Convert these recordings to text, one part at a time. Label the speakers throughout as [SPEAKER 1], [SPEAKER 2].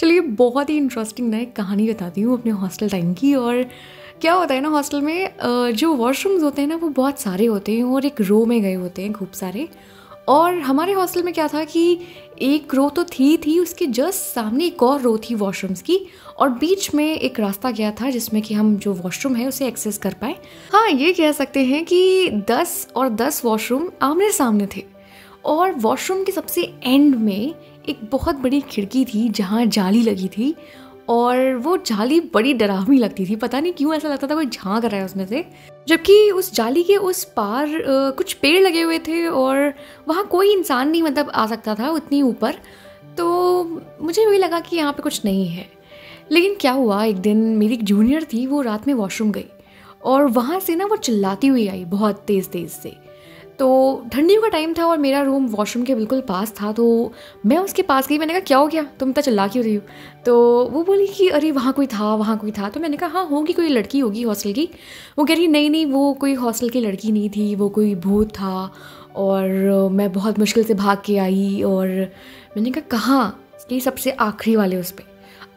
[SPEAKER 1] चलिए बहुत ही इंटरेस्टिंग ना एक कहानी बताती हूँ अपने हॉस्टल टाइम की। और क्या होता है ना, हॉस्टल में जो वॉशरूम्स होते हैं ना वो बहुत सारे होते हैं और एक रो में गए होते हैं खूब सारे। और हमारे हॉस्टल में क्या था कि एक रो तो थी उसके जस्ट सामने एक और रो थी वॉशरूम्स की, और बीच में एक रास्ता गया था जिसमें कि हम जो वॉशरूम है उसे एक्सेस कर पाए। हाँ, ये कह सकते हैं कि 10 और 10 वॉशरूम आमने सामने थे, और वॉशरूम के सबसे एंड में एक बहुत बड़ी खिड़की थी जहाँ जाली लगी थी, और वो जाली बड़ी डरावनी लगती थी। पता नहीं क्यों ऐसा लगता था कोई झांक रहा है उसमें से, जबकि उस जाली के उस पार कुछ पेड़ लगे हुए थे और वहाँ कोई इंसान नहीं मतलब आ सकता था उतनी ऊपर। तो मुझे भी लगा कि यहाँ पे कुछ नहीं है। लेकिन क्या हुआ, एक दिन मेरी एक जूनियर थी, वो रात में वॉशरूम गई और वहाँ से ना वो चिल्लाती हुई आई बहुत तेज़ से। तो ठंडियों का टाइम था और मेरा रूम वॉशरूम के बिल्कुल पास था, तो मैं उसके पास गई। मैंने कहा क्या हो गया, तुम इतना चिल्ला क्यों रही हो? तो वो बोली कि अरे वहाँ कोई था। तो मैंने कहा हाँ होगी, कोई लड़की होगी हॉस्टल की। वो कह रही नहीं वो कोई हॉस्टल की लड़की नहीं थी, वो कोई भूत था और मैं बहुत मुश्किल से भाग के आई। और मैंने कहा कहाँ? कि सबसे आखिरी वाले उस पर।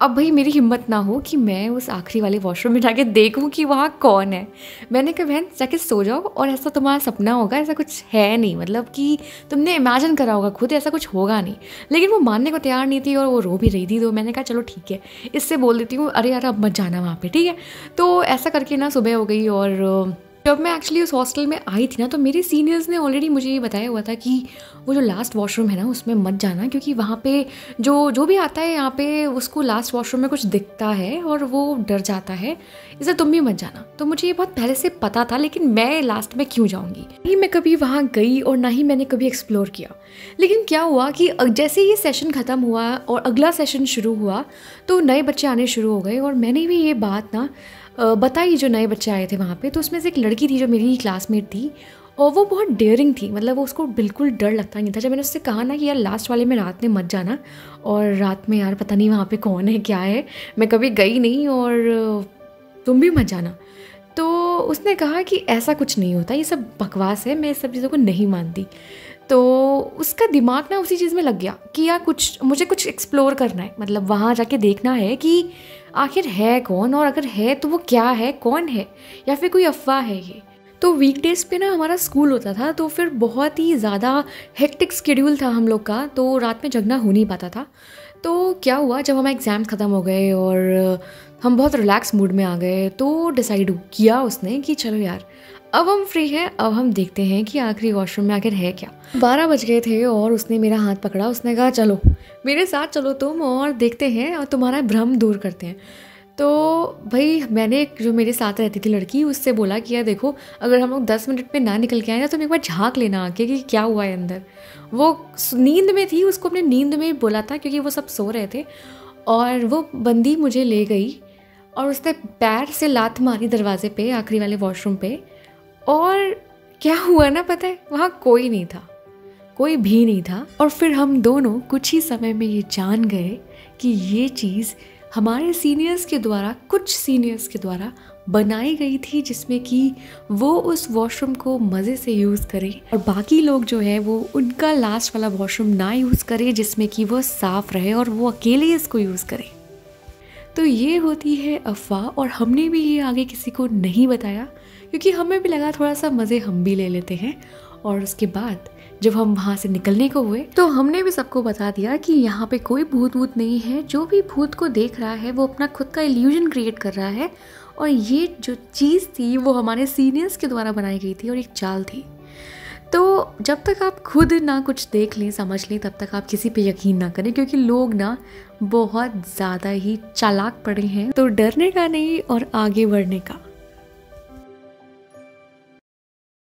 [SPEAKER 1] अब भाई मेरी हिम्मत ना हो कि मैं उस आखिरी वाले वॉशरूम में जाके देखूं कि वहाँ कौन है। मैंने कहा बहन जाके सो जाओ, और ऐसा तुम्हारा सपना होगा, ऐसा कुछ है नहीं, मतलब कि तुमने इमेजिन करा होगा खुद, ऐसा कुछ होगा नहीं। लेकिन वो मानने को तैयार नहीं थी और वो रो भी रही थी। तो मैंने कहा चलो ठीक है, इससे बोल देती हूँ अरे यार अब मत जाना वहाँ पे, ठीक है। तो ऐसा करके ना सुबह हो गई, और जब मैं एक्चुअली उस हॉस्टल में आई थी ना, तो मेरे सीनियर्स ने ऑलरेडी मुझे ये बताया हुआ था कि वो जो लास्ट वॉशरूम है ना उसमें मत जाना, क्योंकि वहाँ पे जो भी आता है यहाँ पे उसको लास्ट वॉशरूम में कुछ दिखता है और वो डर जाता है, इसलिए तुम भी मत जाना। तो मुझे ये बहुत पहले से पता था, लेकिन मैं लास्ट में क्यों जाऊँगी? नहीं मैं कभी वहाँ गई और ना ही मैंने कभी एक्सप्लोर किया। लेकिन क्या हुआ कि जैसे ये सेशन ख़त्म हुआ और अगला सेशन शुरू हुआ, तो नए बच्चे आने शुरू हो गए। और मैंने भी ये बात ना बताई जो नए बच्चे आए थे वहाँ पे। तो उसमें से एक लड़की थी जो मेरी क्लासमेट थी, और वो बहुत डेयरिंग थी, मतलब वो उसको बिल्कुल डर लगता नहीं था। जब मैंने उससे कहा ना कि यार लास्ट वाले में रात में मत जाना, और रात में यार पता नहीं वहाँ पे कौन है क्या है, मैं कभी गई नहीं और तुम भी मत जाना, तो उसने कहा कि ऐसा कुछ नहीं होता, ये सब बकवास है, मैं इस सब चीज़ों को नहीं मानती। तो उसका दिमाग ना उसी चीज़ में लग गया कि यार मुझे कुछ एक्सप्लोर करना है, मतलब वहाँ जाके देखना है कि आखिर है कौन, और अगर है तो वो क्या है, कौन है, या फिर कोई अफवाह है ये। तो वीकडेज़ पे ना हमारा स्कूल होता था, तो फिर बहुत ही ज़्यादा हेक्टिक शेड्यूल था हम लोग का, तो रात में जगना हो नहीं पाता था। तो क्या हुआ, जब हमारे एग्ज़ाम्स ख़त्म हो गए और हम बहुत रिलैक्स मूड में आ गए, तो डिसाइड किया उसने कि चलो यार अब हम फ्री हैं, अब हम देखते हैं कि आखिरी वॉशरूम में आखिर है क्या। 12 बज गए थे और उसने मेरा हाथ पकड़ा, उसने कहा चलो मेरे साथ चलो तुम, और देखते हैं और तुम्हारा भ्रम दूर करते हैं। तो भाई मैंने जो मेरे साथ रहती थी लड़की, उससे बोला कि यार देखो अगर हम लोग 10 मिनट में ना निकल के आए ना, तो एक बार झाँक लेना आके कि क्या हुआ है अंदर। वो नींद में थी, उसको अपने नींद में बोला था क्योंकि वो सब सो रहे थे। और वो बंदी मुझे ले गई और उसने पैर से लात मारी दरवाजे पे, आखिरी वाले वॉशरूम पे। और क्या हुआ ना पता है, वहाँ कोई नहीं था, कोई भी नहीं था। और फिर हम दोनों कुछ ही समय में ये जान गए कि ये चीज़ हमारे कुछ सीनियर्स के द्वारा बनाई गई थी, जिसमें कि वो उस वॉशरूम को मज़े से यूज़ करें और बाकी लोग जो है वो उनका लास्ट वाला वॉशरूम ना यूज़ करें, जिसमें कि वो साफ़ रहे और वो अकेले इसको यूज़ करें। तो ये होती है अफवाह, और हमने भी ये आगे किसी को नहीं बताया क्योंकि हमें भी लगा थोड़ा सा मज़े हम भी ले लेते हैं। और उसके बाद जब हम वहाँ से निकलने को हुए, तो हमने भी सबको बता दिया कि यहाँ पे कोई भूत वूत नहीं है, जो भी भूत को देख रहा है वो अपना खुद का इल्यूजन क्रिएट कर रहा है, और ये जो चीज़ थी वो हमारे सीनियर्स के द्वारा बनाई गई थी और एक चाल थी। तो जब तक आप खुद ना कुछ देख लें, समझ लें, तब तक आप किसी पे यकीन ना करें, क्योंकि लोग ना बहुत ज़्यादा ही चालाक पड़े हैं। तो डरने का नहीं और आगे बढ़ने का।